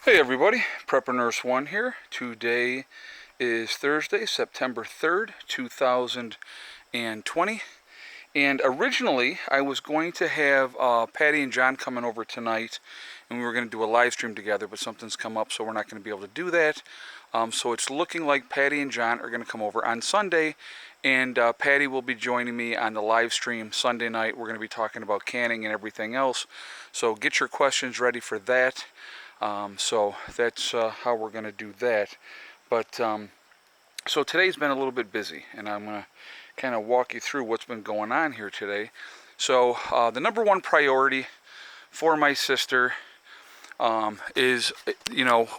Hey everybody, Prepper Nurse 1 here. Today is Thursday, September 3rd, 2020. And originally I was going to have Patty and John coming over tonight and we were going to do a live stream together, but something's come up so we're not going to be able to do that. So it's looking like Patty and John are going to come over on Sunday, and Patty will be joining me on the live stream Sunday night. We're going to be talking about canning and everything else. So get your questions ready for that. So that's how we're going to do that. But so today's been a little bit busy, and I'm going to kind of walk you through what's been going on here today. So the number one priority for my sister is,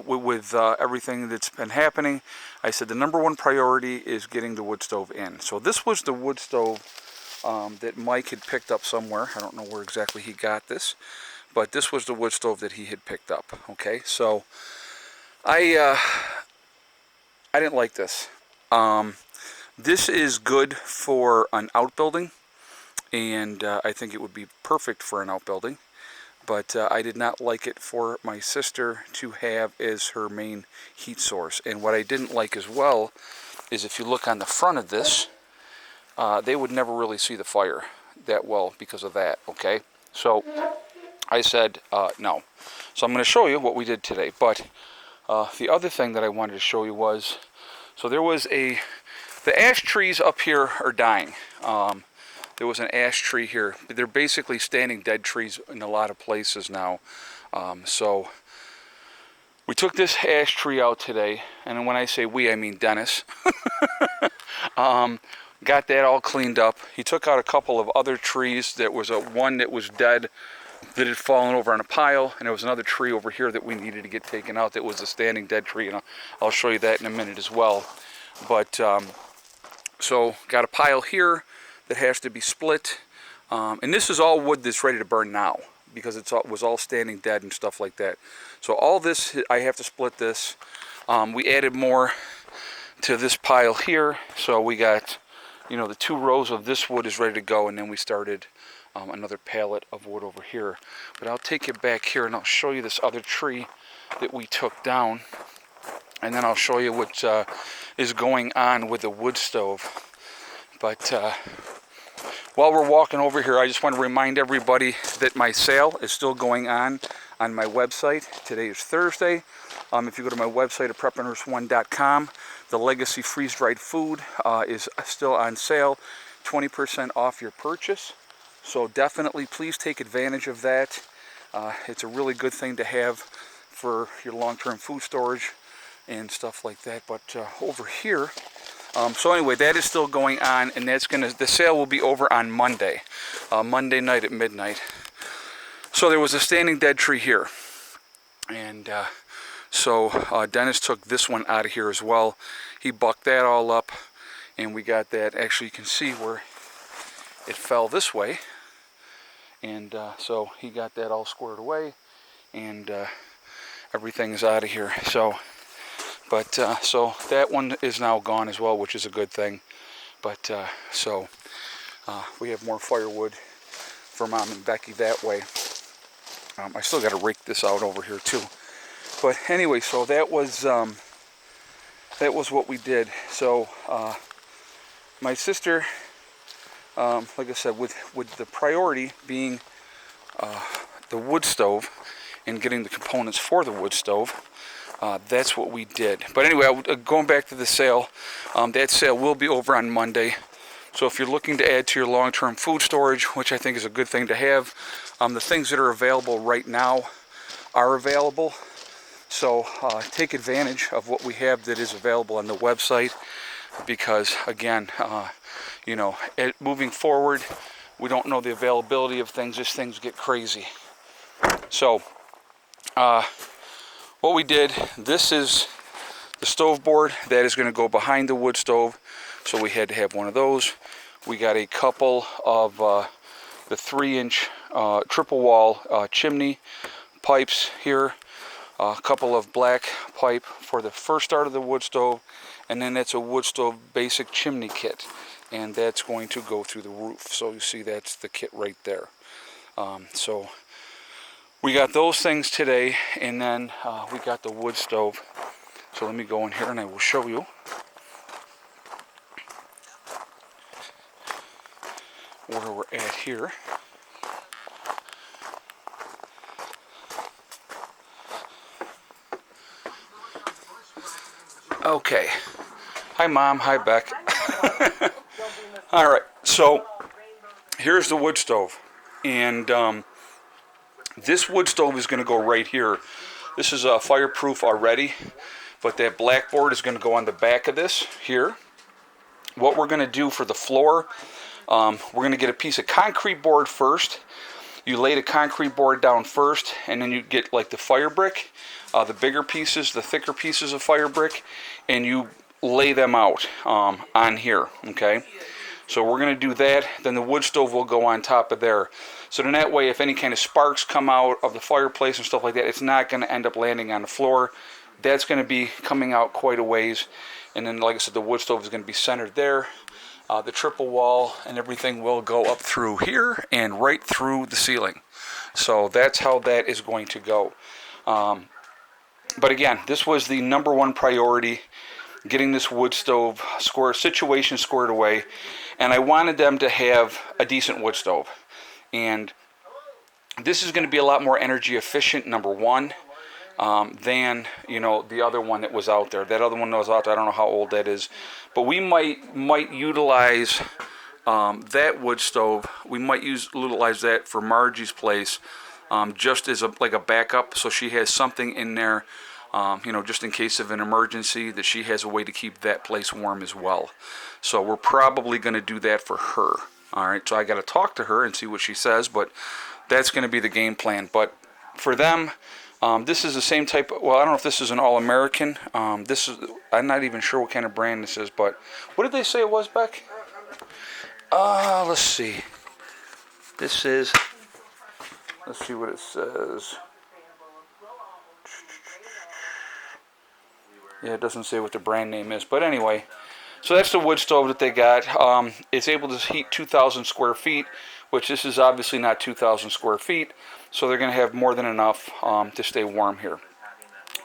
with everything that's been happening, I said the number one priority is getting the wood stove in. So this was the wood stove that Mike had picked up somewhere. I don't know where exactly he got this, but this was the wood stove that he had picked up. Okay, so I didn't like this. This is good for an outbuilding, and I think it would be perfect for an outbuilding, but I did not like it for my sister to have as her main heat source. And what I didn't like as well is if you look on the front of this, they would never really see the fire that well because of that. Okay, so I said no. So I'm going to show you what we did today. But the other thing that I wanted to show you was, so there was the ash trees up here are dying. There was an ash tree here. They're basically standing dead trees in a lot of places now. So we took this ash tree out today, and when I say we, I mean Dennis. Got that all cleaned up. He took out a couple of other trees. There was one that was dead that had fallen over on a pile, and there was another tree over here that we needed to get taken out that was a standing dead tree, and I'll show you that in a minute as well. But so got a pile here that has to be split, and this is all wood that's ready to burn now because it was all standing dead and stuff like that. So all this, I have to split this. We added more to this pile here, so we got, the 2 rows of this wood is ready to go, and then we started another pallet of wood over here. But I'll take you back here and I'll show you this other tree that we took down, and then I'll show you what is going on with the wood stove. But while we're walking over here, I just want to remind everybody that my sale is still going on my website. Today is Thursday. If you go to my website at preppernurse1.com, the Legacy freeze-dried food is still on sale, 20% off your purchase. So definitely please take advantage of that. It's a really good thing to have for your long-term food storage and stuff like that. But over here, so anyway, that is still going on, and the sale will be over on Monday, Monday night at midnight. So there was a standing dead tree here, and so Dennis took this one out of here as well. He bucked that all up, and we got that. Actually, you can see where it fell this way, and so he got that all squared away, and everything is out of here. So, but so that one is now gone as well, which is a good thing. But so we have more firewood for Mom and Becky that way. I still got to rake this out over here too. But anyway, so that was what we did. So my sister, like I said, with the priority being the wood stove and getting the components for the wood stove, that's what we did. But anyway, going back to the sale, that sale will be over on Monday. So if you're looking to add to your long-term food storage, which I think is a good thing to have, the things that are available right now are available. So take advantage of what we have that is available on the website, because again, moving forward, we don't know the availability of things as things get crazy. So what we did, this is the stove board that is going to go behind the wood stove, so we had to have one of those. We got a couple of the 3-inch triple wall chimney pipes here, a couple of black pipe for the first start of the wood stove, and then that's a wood stove basic chimney kit, and that's going to go through the roof. So you see that's the kit right there. So we got those things today, and then we got the wood stove. So let me go in here and I will show you where we're at here. Okay. Hi, Mom. Hi, Beck. All right. So here's the wood stove, and this wood stove is going to go right here. This is fireproof already, but that black board is going to go on the back of this here. What we're going to do for the floor, we're going to get a piece of concrete board first. You lay the concrete board down first, and then you get like the fire brick, the bigger pieces, the thicker pieces of fire brick, and you lay them out on here, okay? So we're going to do that, then the wood stove will go on top of there. So then that way, if any kind of sparks come out of the fireplace and stuff like that, it's not going to end up landing on the floor. That's going to be coming out quite a ways. And then, like I said, the wood stove is going to be centered there. The triple wall and everything will go up through here and right through the ceiling. So that's how that is going to go. But again, this was the number one priority, getting this wood stove situation squared away. And I wanted them to have a decent wood stove. And this is going to be a lot more energy efficient, number one, than, you know, the other one that was out there. That other one that was out there, I don't know how old that is. But we might utilize that wood stove. We might utilize that for Margie's place, just as like a backup, so she has something in there, you know, just in case of an emergency, that she has a way to keep that place warm as well. So we're probably going to do that for her. All right, so I got to talk to her and see what she says, but that's going to be the game plan. But for them, this is the same type. Well, I don't know if this is an All-American. This is, I'm not even sure what kind of brand this is, but what did they say it was, Beck? Let's see. This is, let's see what it says. Yeah, it doesn't say what the brand name is, but anyway. So that's the wood stove that they got. It's able to heat 2,000 square feet, which this is obviously not 2,000 square feet. So they're going to have more than enough to stay warm here.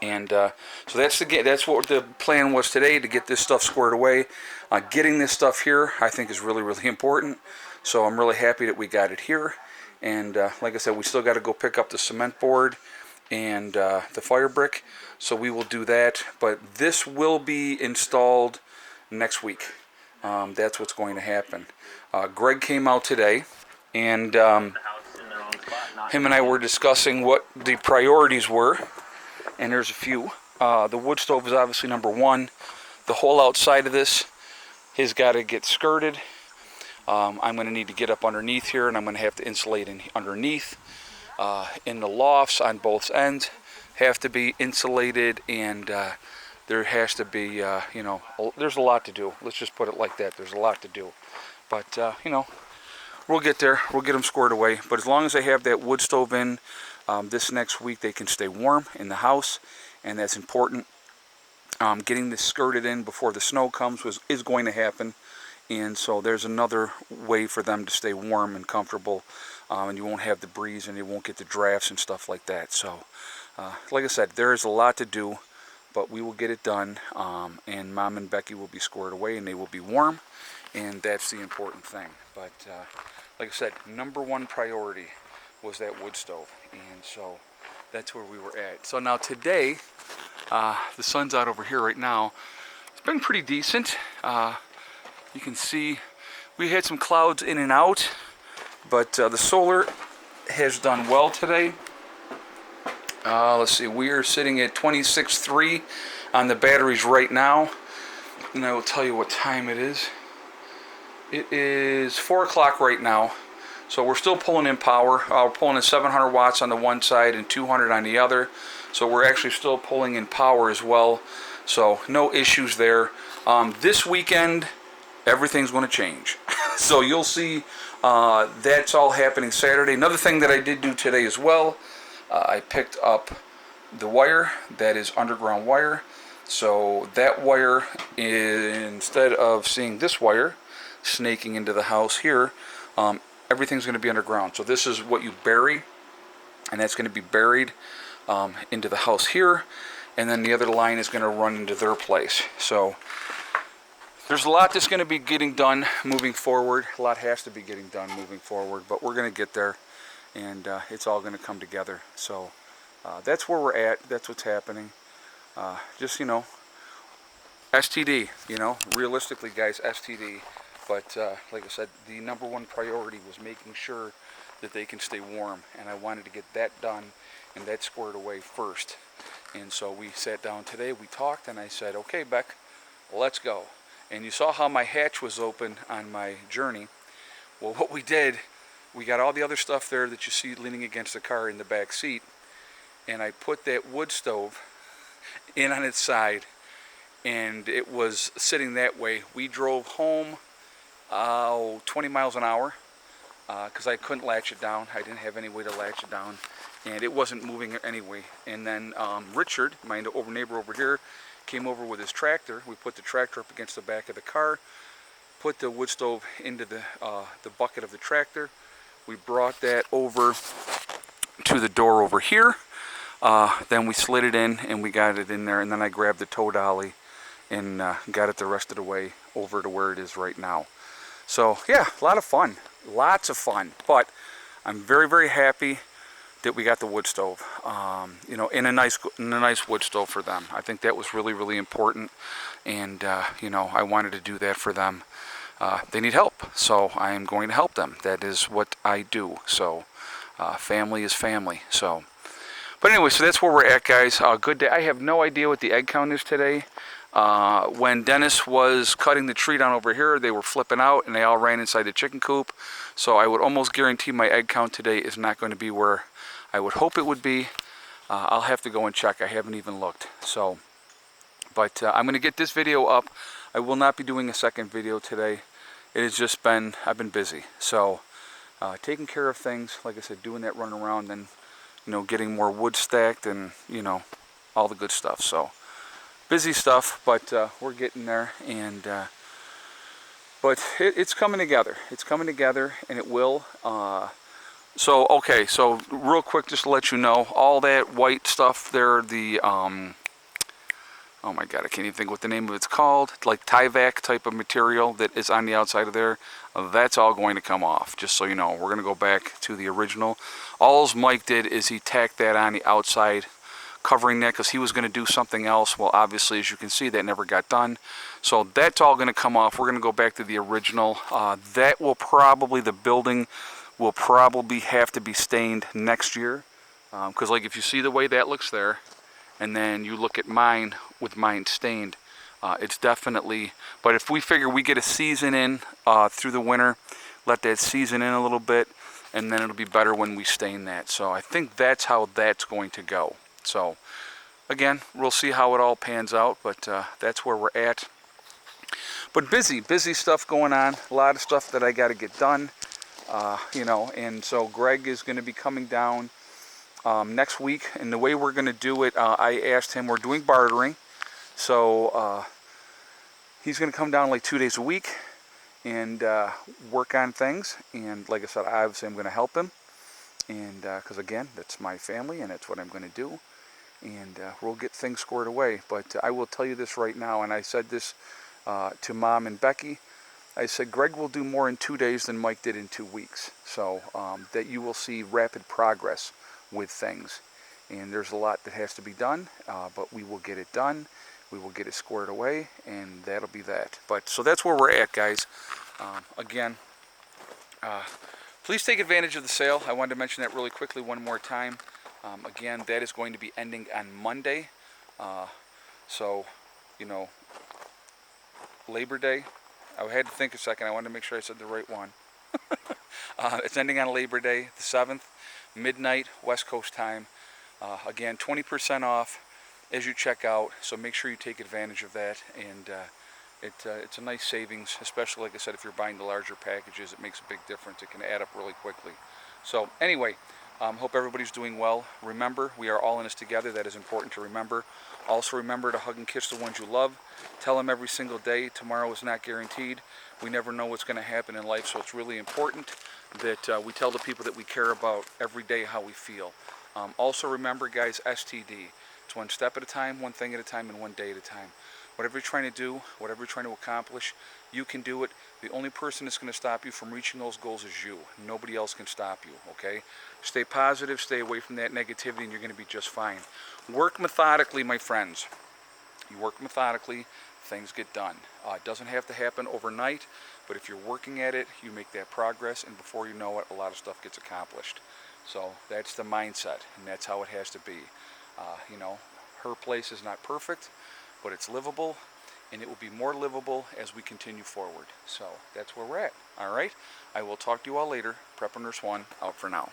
And so that's what the plan was today, to get this stuff squared away. Getting this stuff here, I think, is really, really important. So I'm really happy that we got it here. And like I said, we still got to go pick up the cement board and the fire brick. So we will do that. But this will be installed next week. That's what's going to happen. Greg came out today, and him and I were discussing what the priorities were, and there's a few. The wood stove is obviously number one. The whole outside of this has got to get skirted. I'm going to need to get up underneath here, and I'm going to have to insulate underneath. In the lofts on both ends have to be insulated, and there has to be, you know, there's a lot to do. Let's just put it like that. There's a lot to do. But, you know, we'll get there. We'll get them squared away. But as long as they have that wood stove in this next week, they can stay warm in the house, and that's important. Getting this skirted in before the snow comes is going to happen. And so there's another way for them to stay warm and comfortable, and you won't have the breeze, and you won't get the drafts and stuff like that. So, like I said, there is a lot to do, but we will get it done, and Mom and Becky will be squared away, and they will be warm, and that's the important thing. But like I said, number one priority was that wood stove, and so that's where we were at. So now today, the sun's out over here right now. It's been pretty decent. You can see we had some clouds in and out, but the solar has done well today. Let's see, we are sitting at 26.3 on the batteries right now, and I will tell you what time it is. It is 4 o'clock right now, so we're still pulling in power. We're pulling in 700 watts on the one side and 200 on the other, so we're actually still pulling in power as well, so no issues there. This weekend, everything's going to change. So you'll see that's all happening Saturday. Another thing that I did do today as well, I picked up the wire that is underground wire. So that wire, instead of seeing this wire snaking into the house here, everything's going to be underground. So this is what you bury and that's going to be buried into the house here, and then the other line is going to run into their place. So there's a lot that's going to be getting done moving forward. A lot has to be getting done moving forward, but we're going to get there, and it's all going to come together. So that's where we're at. That's what's happening. Just, STD, realistically, guys, STD. But like I said, the number one priority was making sure that they can stay warm, and I wanted to get that done and that squared away first. And so we sat down today, we talked, and I said, okay, Beck, let's go. And you saw how my hatch was open on my journey. Well, what we did, we got all the other stuff there that you see leaning against the car in the back seat, and I put that wood stove in on its side, and it was sitting that way. We drove home 20 miles an hour because I couldn't latch it down. I didn't have any way to latch it down, and it wasn't moving anyway. And then Richard, my neighbor over here, came over with his tractor. We put the tractor up against the back of the car, put the wood stove into the bucket of the tractor. We brought that over to the door over here. Then we slid it in and we got it in there, and then I grabbed the tow dolly and got it the rest of the way over to where it is right now. So yeah, a lot of fun, lots of fun. But I'm very, very happy that we got the wood stove. In a nice wood stove for them. I think that was really, really important, and I wanted to do that for them. They need help, so I am going to help them. That is what I do. So family is family. So. But anyway, so that's where we're at, guys. Good day. I have no idea what the egg count is today. When Dennis was cutting the tree down over here, they were flipping out and they all ran inside the chicken coop. So I would almost guarantee my egg count today is not going to be where I would hope it would be. I'll have to go and check. I haven't even looked. So, but I'm going to get this video up. I will not be doing a second video today. It has just been, I've been busy. So, taking care of things, like I said, doing that run around and getting more wood stacked and, all the good stuff. So, busy stuff, but we're getting there, and but it's coming together. It's coming together, and it will. So real quick, just to let you know, all that white stuff there, the oh my God, I can't even think what the name of it's called, like Tyvek type of material that is on the outside of there, that's all going to come off, just so you know. We're going to go back to the original. All Mike did is he tacked that on the outside, covering that because he was going to do something else. Well, obviously, as you can see, that never got done. So that's all going to come off. We're going to go back to the original. That will probably, the building will probably have to be stained next year. Because like if you see the way that looks there, and then you look at mine with mine stained, it's definitely, but if we figure we get a season in through the winter, let that season in a little bit, and then it'll be better when we stain that. So I think that's how that's going to go. So again, we'll see how it all pans out, but that's where we're at. But busy stuff going on, a lot of stuff that I got to get done, and so Greg is going to be coming down next week, and the way we're going to do it, I asked him, we're doing bartering, so he's going to come down like 2 days a week and work on things, and like I said, obviously I'm going to help him, and because again, that's my family and that's what I'm going to do, and we'll get things squared away. But I will tell you this right now, and I said this to Mom and Becky, I said Greg will do more in 2 days than Mike did in 2 weeks, so that you will see rapid progress with things. And there's a lot that has to be done, but we will get it done. We will get it squared away, and that'll be that. But so that's where we're at, guys. Again, please take advantage of the sale. I wanted to mention that really quickly one more time. Again, that is going to be ending on Monday. So, Labor Day. I had to think a second. I wanted to make sure I said the right one. It's ending on Labor Day, the 7th, midnight, West Coast time. Again, 20% off as you check out, so make sure you take advantage of that. And it's a nice savings, especially, like I said, if you're buying the larger packages, it makes a big difference. It can add up really quickly. So anyway, hope everybody's doing well. Remember, we are all in this together. That is important to remember. Also remember to hug and kiss the ones you love. Tell them every single day. Tomorrow is not guaranteed. We never know what's going to happen in life, so it's really important that we tell the people that we care about every day how we feel. Also remember, guys, STD. It's one step at a time, one thing at a time, and one day at a time. Whatever you're trying to do, whatever you're trying to accomplish, you can do it. The only person that's going to stop you from reaching those goals is you. Nobody else can stop you, okay? Stay positive, stay away from that negativity, and you're going to be just fine. Work methodically, my friends. You work methodically, things get done. It doesn't have to happen overnight, but if you're working at it, you make that progress, and before you know it, a lot of stuff gets accomplished. So that's the mindset, and that's how it has to be. You know, her place is not perfect, but it's livable, and it will be more livable as we continue forward. So that's where we're at. All right? I will talk to you all later. Prepper Nurse 1, out for now.